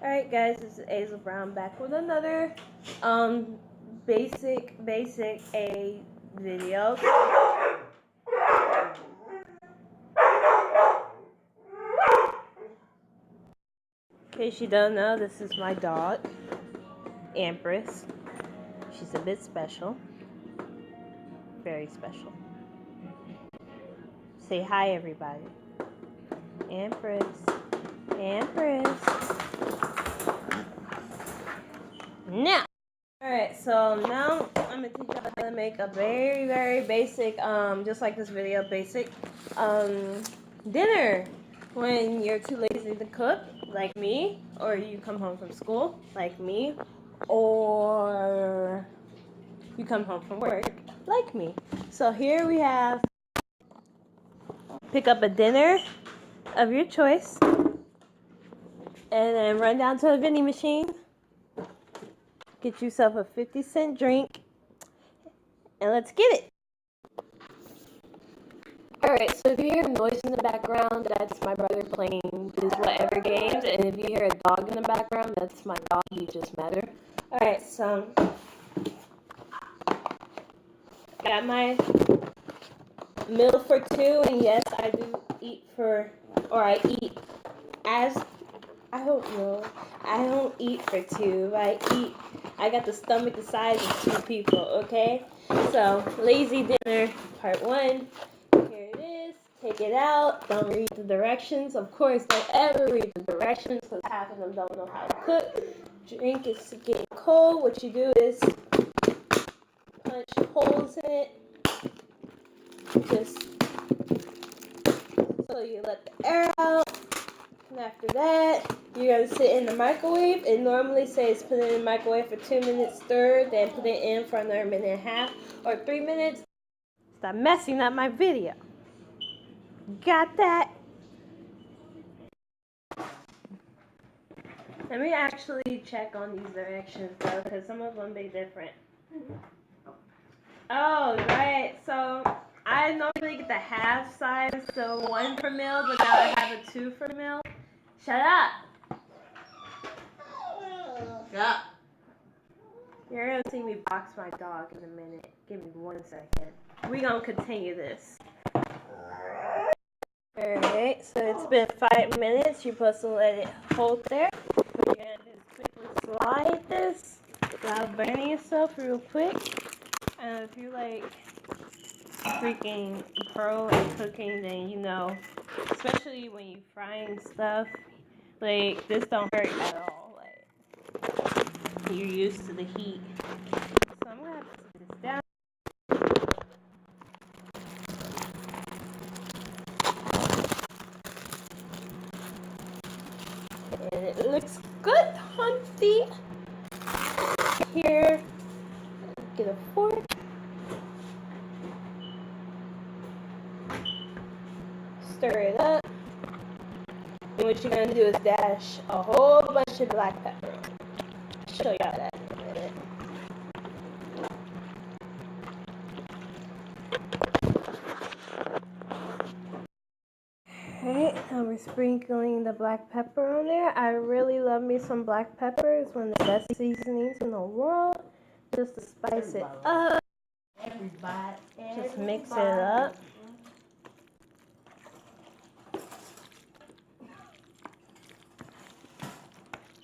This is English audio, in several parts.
Alright guys, this is Asil Brown back with another basic A video. In case you don't know, this is my dog, Empress. She's a bit special. Very special. Say hi everybody. Empress. Empress. Now, alright, so now I'm gonna teach you how to make a very basic, just like this video, basic dinner when you're too lazy to cook, like me, or you come home from school, like me, or you come home from work, like me. So here we have, pick up a dinner of your choice, and then run down to a vending machine. Get yourself a 50-cent drink, and let's get it. Alright, so if you hear noise in the background, that's my brother playing his whatever games, and if you hear a dog in the background, that's my dog, you just met her. Alright, so, got my meal for two, and yes, I do eat I don't eat for two, I got the stomach the size of two people, okay? So, lazy dinner, part one. Here it is. Take it out. Don't read the directions. Of course, don't ever read the directions because half of them don't know how to cook. Drink is getting cold. What you do is punch holes in it. Just so you let the air out. And after that, you're going to sit in the microwave. It normally says put it in the microwave for 2 minutes, stir, then put it in for another minute and a half or 3 minutes. Stop messing up my video. Got that? Let me actually check on these directions though, because some of them be different. Oh, right. So I normally get the half size, so 1 per meal, but now I have a 2 for meal. Shut up. Yeah. You're gonna see me box my dog in a minute. Give me 1 second. We're gonna continue this. Alright, so it's been 5 minutes. You're supposed to let it hold there. You're gonna just quickly slide this without burning yourself real quick. And if you're like freaking pro at cooking, then you know, especially when you're frying stuff, like this don't hurt at all. Like you're used to the heat. So I'm gonna have to put this down. And it looks good, hunty. Here, get a fork. Stir it up. And what you're gonna do is dash a whole bunch of black pepper. I'll show y'all that in a minute. Alright, now we're sprinkling the black pepper on there. I really love me some black pepper. It's one of the best seasonings in the world. Just to spice it up. Just mix it up.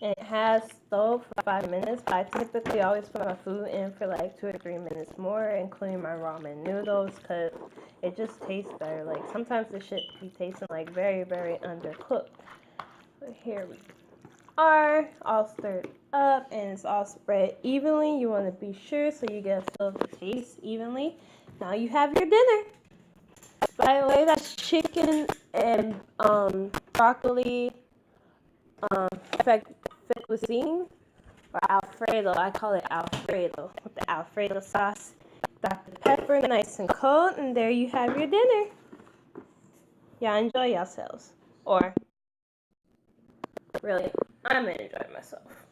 And it has stove for 5 minutes, but I typically always put my food in for like 2 or 3 minutes more, including my ramen noodles, because it just tastes better. Like sometimes the shit be tasting like very undercooked. But here we are, all stirred up, and it's all spread evenly. You want to be sure so you get a feel of the taste evenly. Now you have your dinner. By the way, that's chicken and broccoli, cuisine, or Alfredo. I call it Alfredo with the Alfredo sauce. Dr. Pepper, nice and cold, and there you have your dinner. Y'all enjoy yourselves. Or, really, I'm gonna enjoy myself.